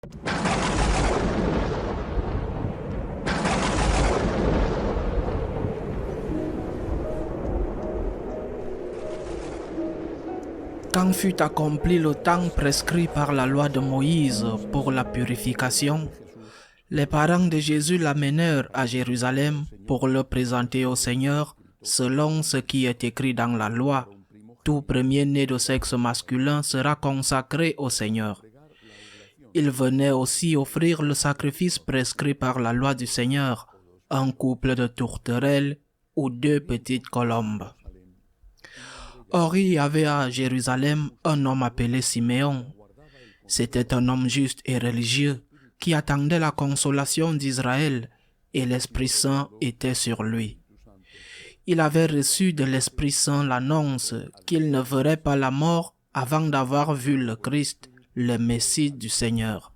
Quand fut accompli le temps prescrit par la loi de Moïse pour la purification, les parents de Jésus l'amenèrent à Jérusalem pour le présenter au Seigneur selon ce qui est écrit dans la loi. Tout premier-né de sexe masculin sera consacré au Seigneur. Ils venaient aussi offrir le sacrifice prescrit par la loi du Seigneur, un couple de tourterelles ou 2 petites colombes. Or, il y avait à Jérusalem un homme appelé Siméon. C'était un homme juste et religieux qui attendait la consolation d'Israël, et l'Esprit Saint était sur lui. Il avait reçu de l'Esprit Saint l'annonce qu'il ne verrait pas la mort avant d'avoir vu le Christ, le Messie du Seigneur.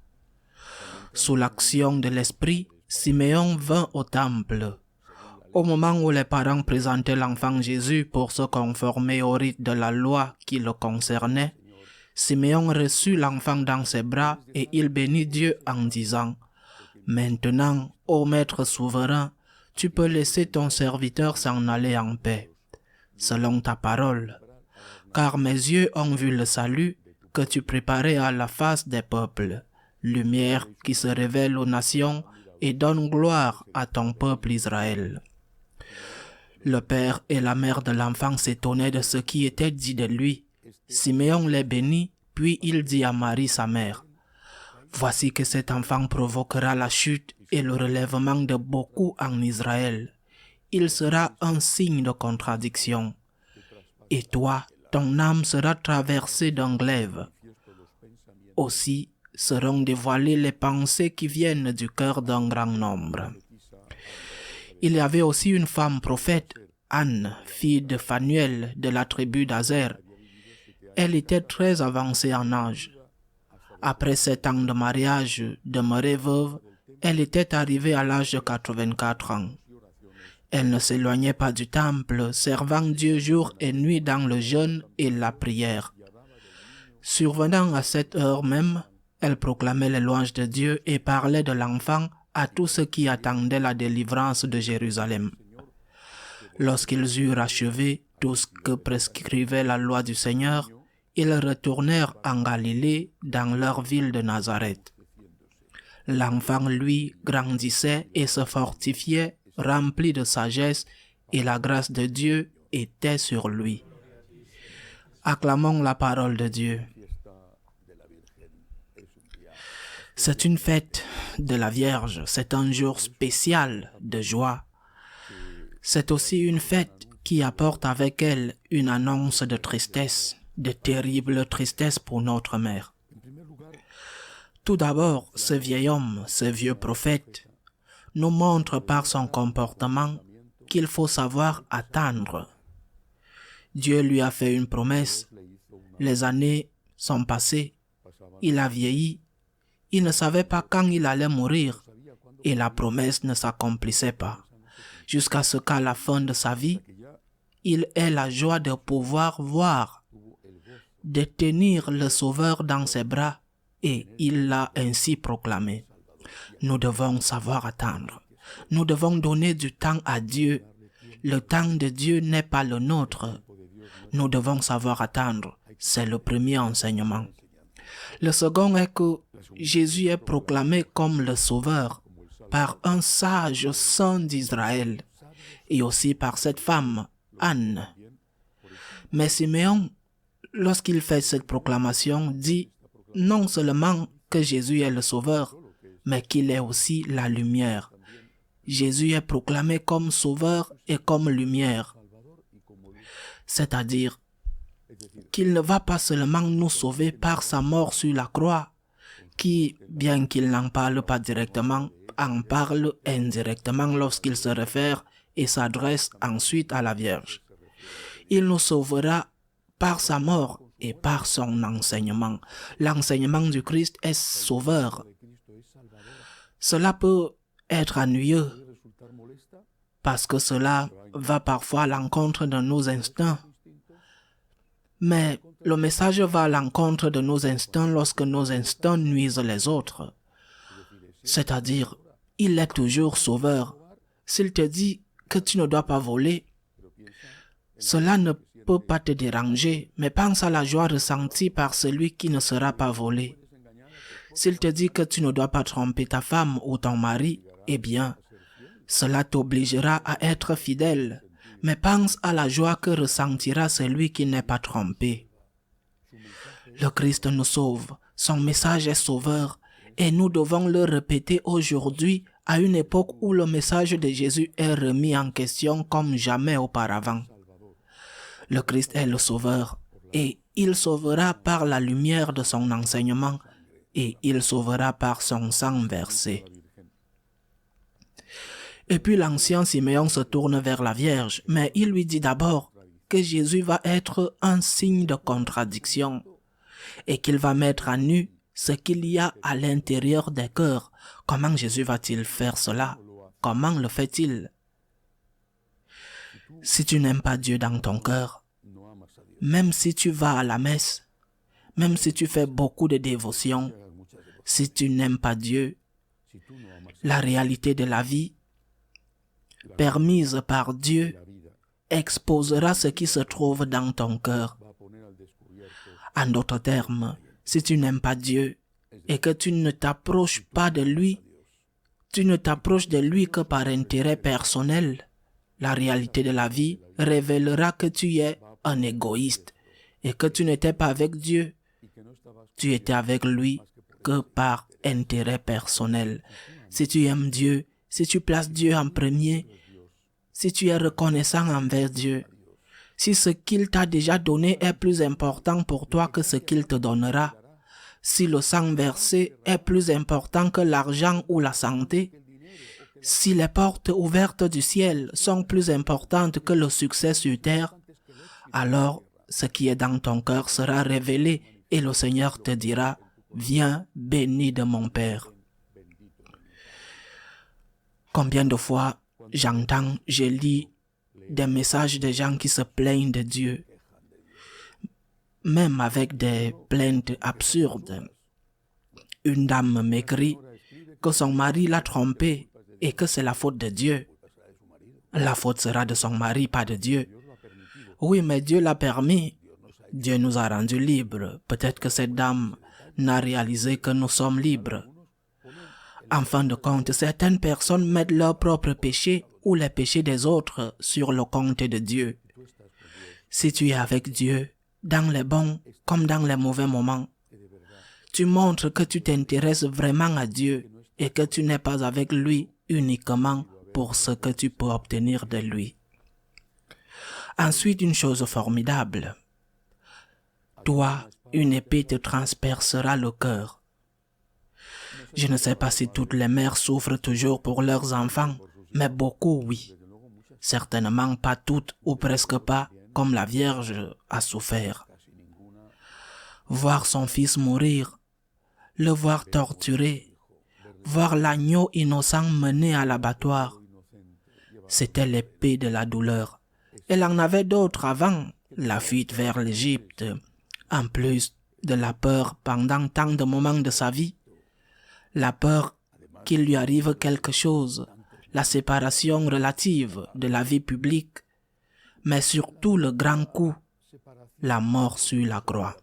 Sous l'action de l'Esprit, Siméon vint au temple. Au moment où les parents présentaient l'enfant Jésus pour se conformer au rite de la loi qui le concernait, Siméon reçut l'enfant dans ses bras et il bénit Dieu en disant « Maintenant, ô Maître souverain, tu peux laisser ton serviteur s'en aller en paix, selon ta parole, car mes yeux ont vu le salut que tu préparais à la face des peuples, lumière qui se révèle aux nations et donne gloire à ton peuple Israël. » Le père et la mère de l'enfant s'étonnaient de ce qui était dit de lui. Siméon les bénit, puis il dit à Marie sa mère, « Voici que cet enfant provoquera la chute et le relèvement de beaucoup en Israël. Il sera un signe de contradiction. Et toi, ton âme sera traversée d'un glaive. Aussi seront dévoilées les pensées qui viennent du cœur d'un grand nombre. » Il y avait aussi une femme prophète, Anne, fille de Phanuel de la tribu d'Azer. Elle était très avancée en âge. Après 7 ans de mariage, demeurée veuve, elle était arrivée à l'âge de 84 ans. Elle ne s'éloignait pas du temple, servant Dieu jour et nuit dans le jeûne et la prière. Survenant à cette heure même, elle proclamait les louanges de Dieu et parlait de l'enfant à tous ceux qui attendaient la délivrance de Jérusalem. Lorsqu'ils eurent achevé tout ce que prescrivait la loi du Seigneur, ils retournèrent en Galilée dans leur ville de Nazareth. L'enfant, lui, grandissait et se fortifiait, rempli de sagesse, et la grâce de Dieu était sur lui. Acclamons la parole de Dieu. C'est une fête de la Vierge, c'est un jour spécial de joie. C'est aussi une fête qui apporte avec elle une annonce de tristesse, de terrible tristesse pour notre mère. Tout d'abord, ce vieil homme, ce vieux prophète, nous montre par son comportement qu'il faut savoir attendre. Dieu lui a fait une promesse. Les années sont passées, il a vieilli. Il ne savait pas quand il allait mourir et la promesse ne s'accomplissait pas. Jusqu'à ce qu'à la fin de sa vie, il ait la joie de pouvoir voir, de tenir le Sauveur dans ses bras et il l'a ainsi proclamé. Nous devons savoir attendre. Nous devons donner du temps à Dieu. Le temps de Dieu n'est pas le nôtre. Nous devons savoir attendre. C'est le premier enseignement. Le second est que Jésus est proclamé comme le Sauveur par un sage saint d'Israël et aussi par cette femme, Anne. Mais Siméon, lorsqu'il fait cette proclamation, dit non seulement que Jésus est le Sauveur, mais qu'il est aussi la lumière. Jésus est proclamé comme Sauveur et comme lumière. C'est-à-dire qu'il ne va pas seulement nous sauver par sa mort sur la croix, qui, bien qu'il n'en parle pas directement, en parle indirectement lorsqu'il se réfère et s'adresse ensuite à la Vierge. Il nous sauvera par sa mort et par son enseignement. L'enseignement du Christ est sauveur. Cela peut être ennuyeux parce que cela va parfois à l'encontre de nos instincts. Mais le message va à l'encontre de nos instincts lorsque nos instincts nuisent les autres. C'est-à-dire, il est toujours sauveur. S'il te dit que tu ne dois pas voler, cela ne peut pas te déranger, mais pense à la joie ressentie par celui qui ne sera pas volé. S'il te dit que tu ne dois pas tromper ta femme ou ton mari, eh bien, cela t'obligera à être fidèle, mais pense à la joie que ressentira celui qui n'est pas trompé. Le Christ nous sauve, son message est sauveur, et nous devons le répéter aujourd'hui à une époque où le message de Jésus est remis en question comme jamais auparavant. Le Christ est le sauveur, et il sauvera par la lumière de son enseignement, et il sauvera par son sang versé. Et puis l'ancien Siméon se tourne vers la Vierge, mais il lui dit d'abord que Jésus va être un signe de contradiction et qu'il va mettre à nu ce qu'il y a à l'intérieur des cœurs. Comment Jésus va-t-il faire cela? Comment le fait-il? Si tu n'aimes pas Dieu dans ton cœur, même si tu vas à la messe, même si tu fais beaucoup de dévotions, si tu n'aimes pas Dieu, la réalité de la vie permise par Dieu exposera ce qui se trouve dans ton cœur. En d'autres termes, si tu n'aimes pas Dieu et que tu ne t'approches pas de lui, tu ne t'approches de lui que par intérêt personnel, la réalité de la vie révélera que tu es un égoïste et que tu n'étais pas avec Dieu. Tu étais avec lui que par intérêt personnel. Si tu aimes Dieu, si tu places Dieu en premier, si tu es reconnaissant envers Dieu, si ce qu'il t'a déjà donné est plus important pour toi que ce qu'il te donnera, si le sang versé est plus important que l'argent ou la santé, si les portes ouvertes du ciel sont plus importantes que le succès sur terre, alors ce qui est dans ton cœur sera révélé et le Seigneur te dira, « Viens, béni de mon Père. » Combien de fois j'entends, je lis des messages de gens qui se plaignent de Dieu, même avec des plaintes absurdes. Une dame m'écrit que son mari l'a trompée et que c'est la faute de Dieu. La faute sera de son mari, pas de Dieu. Oui, mais Dieu l'a permis. Dieu nous a rendus libres. Peut-être que cette dame n'a réalisé que nous sommes libres. En fin de compte, certaines personnes mettent leurs propres péchés ou les péchés des autres sur le compte de Dieu. Si tu es avec Dieu, dans les bons comme dans les mauvais moments, tu montres que tu t'intéresses vraiment à Dieu et que tu n'es pas avec lui uniquement pour ce que tu peux obtenir de lui. Ensuite, une chose formidable. Toi, une épée te transpercera le cœur. Je ne sais pas si toutes les mères souffrent toujours pour leurs enfants, mais beaucoup, oui. Certainement pas toutes ou presque pas, comme la Vierge a souffert. Voir son fils mourir, le voir torturé, voir l'agneau innocent mené à l'abattoir, c'était l'épée de la douleur. Elle en avait d'autres avant, la fuite vers l'Égypte, en plus de la peur pendant tant de moments de sa vie, la peur qu'il lui arrive quelque chose, la séparation relative de la vie publique, mais surtout le grand coup, la mort sur la croix.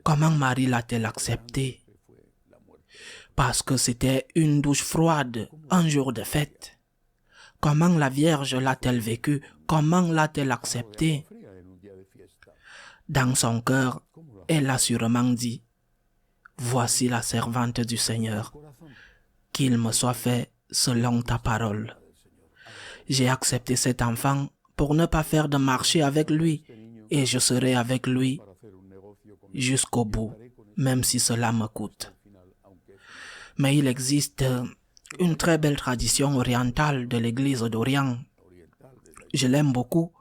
Comment Marie l'a-t-elle accepté? Parce que c'était une douche froide, un jour de fête. Comment la Vierge l'a-t-elle vécu? Comment l'a-t-elle accepté? Dans son cœur, elle a sûrement dit, « Voici la servante du Seigneur, qu'il me soit fait selon ta parole. » J'ai accepté cet enfant pour ne pas faire de marché avec lui, et je serai avec lui jusqu'au bout, même si cela me coûte. Mais il existe une très belle tradition orientale de l'Église d'Orient. Je l'aime beaucoup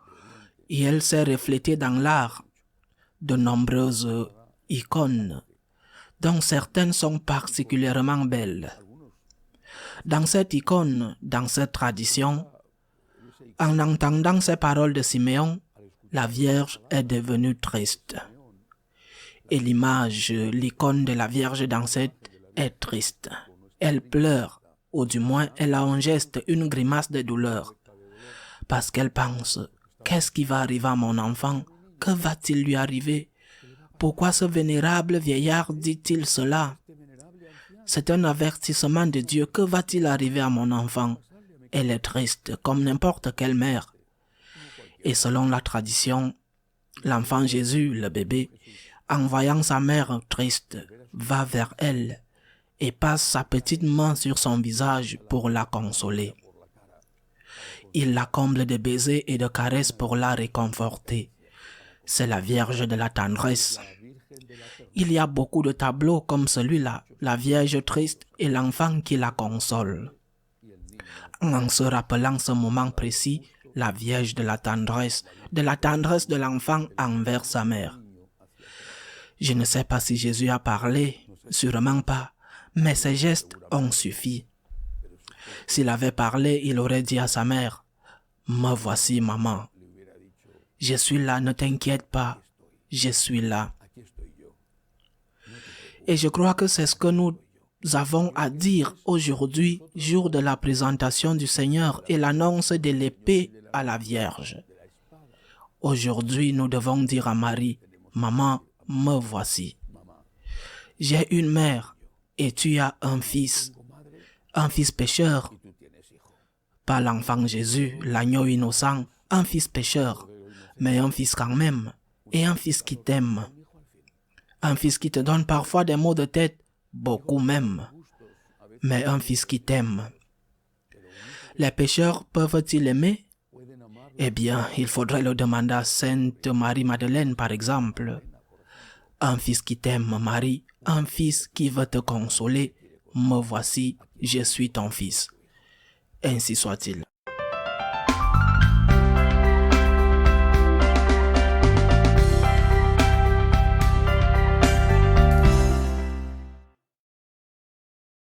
et elle s'est reflétée dans l'art de nombreuses icônes, dont certaines sont particulièrement belles. Dans cette icône, dans cette tradition, en entendant ces paroles de Siméon, la Vierge est devenue triste. Et l'image, l'icône de la Vierge d'Ancêtre est triste. Elle pleure, ou du moins elle a un geste, une grimace de douleur. Parce qu'elle pense, qu'est-ce qui va arriver à mon enfant? Que va-t-il lui arriver? Pourquoi ce vénérable vieillard dit-il cela? C'est un avertissement de Dieu. Que va-t-il arriver à mon enfant? Elle est triste, comme n'importe quelle mère. Et selon la tradition, l'enfant Jésus, le bébé, en voyant sa mère triste, va vers elle et passe sa petite main sur son visage pour la consoler. Il la comble de baisers et de caresses pour la réconforter. C'est la Vierge de la tendresse. Il y a beaucoup de tableaux comme celui-là, la Vierge triste et l'enfant qui la console. En se rappelant ce moment précis, la Vierge de la tendresse de l'enfant envers sa mère. Je ne sais pas si Jésus a parlé, sûrement pas, mais ses gestes ont suffi. S'il avait parlé, il aurait dit à sa mère, « Me voici, maman. Je suis là, ne t'inquiète pas, je suis là. » Et je crois que c'est ce que nous avons à dire aujourd'hui, jour de la présentation du Seigneur et l'annonce de l'épée à la Vierge. Aujourd'hui, nous devons dire à Marie, « Maman, me voici. J'ai une mère et tu as un fils pécheur. Pas l'enfant Jésus, l'agneau innocent, un fils pécheur, mais un fils quand même, et un fils qui t'aime. Un fils qui te donne parfois des maux de tête, beaucoup même, mais un fils qui t'aime. Les pécheurs peuvent-ils aimer? Eh bien, il faudrait le demander à Sainte Marie-Madeleine, par exemple. Un fils qui t'aime, Marie, un fils qui veut te consoler. Me voici, je suis ton fils. Ainsi soit-il.